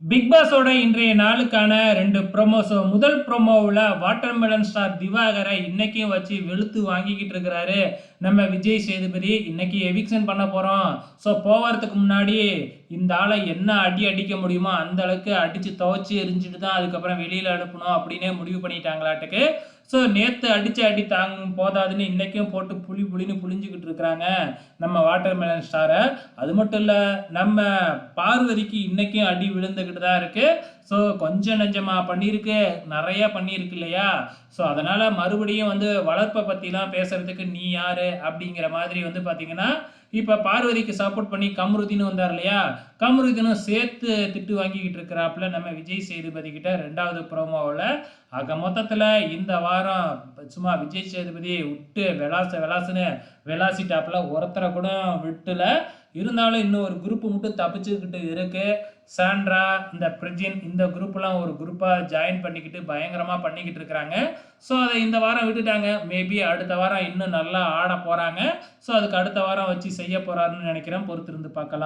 Big பாஸோட இன்றைய நாளுக்கான 2 promo. முதல் ப்ரோமோவுல வாட்டர்மெலன் ஸ்டார் திவாகரை இன்னைக்கும் வச்சு வெளுத்து வாங்கிக்கிட்டு இருக்கிறாரு நம்ம விஜய் சேதுபதி. இன்னைக்கு எவிக்ஷன் பண்ண போறோம். போவறதுக்கு முன்னாடி இந்த ஆளை என்ன அடி அடிக்க முடியுமோ அந்த அளவுக்கு அடிச்சு துவைச்சு எரிஞ்சுட்டு தான் அதுக்கப்புறம் வெளியில அனுப்பணும் அப்படின்னே முடிவு பண்ணிட்டாங்களாட்டுக்கு. நேத்து அடிச்ச அடி தாங்கும் போதாதுன்னு இன்னைக்கும் போட்டு புளி புளின்னு புளிஞ்சுக்கிட்டு இருக்கிறாங்க நம்ம வாட்டர்மெலன் ஸ்டாரை. அது மட்டும் இல்ல, நம்ம பார்வதிக்கு இன்னைக்கும் அடி விழுந்துகிட்டு தான் இருக்கு. கொஞ்சம் நஞ்சமா பண்ணியிருக்கு, நிறைய பண்ணியிருக்கு இல்லையா? அதனால மறுபடியும் வளர்ப்பை பத்திலாம் பேசுறதுக்கு நீ யாரு அப்படிங்கிற மாதிரி பாத்தீங்கன்னா, இப்ப பார்வதிக்கு சப்போர்ட் பண்ணி கமருதீன் வந்தார் இல்லையா? கமருதீனும் சேர்த்து திட்டு வாங்கிக்கிட்டு இருக்கிறாப்புல நம்ம விஜய் சேதுபதி கிட்ட 2வது ப்ரோமோவில். ஆக மொத்தத்துல இந்த வாரம் சும்மா விஜய் சேதுபதி விட்டு விளாசுன்னு விளாசிட்டாப்புல, ஒருத்தரை கூட விட்டுல. இருந்தாலும் இன்னும் ஒரு குரூப் மட்டும் தப்பிச்சுக்கிட்டு இருக்கு. சாண்ட்ரா, இந்த பிரிஜின், இந்த குரூப்லாம் ஒரு குரூப்பாக ஜாயின் பண்ணிக்கிட்டு பயங்கரமாக பண்ணிக்கிட்டு இருக்கிறாங்க. அதை இந்த வாரம் விட்டுட்டாங்க. மேபி அடுத்த வாரம் இன்னும் நல்லா ஆட போகிறாங்க. அதுக்கு அடுத்த வாரம் வச்சு செய்ய போகிறாருன்னு நினைக்கிறேன். பொறுத்திருந்து பார்க்கலாம்.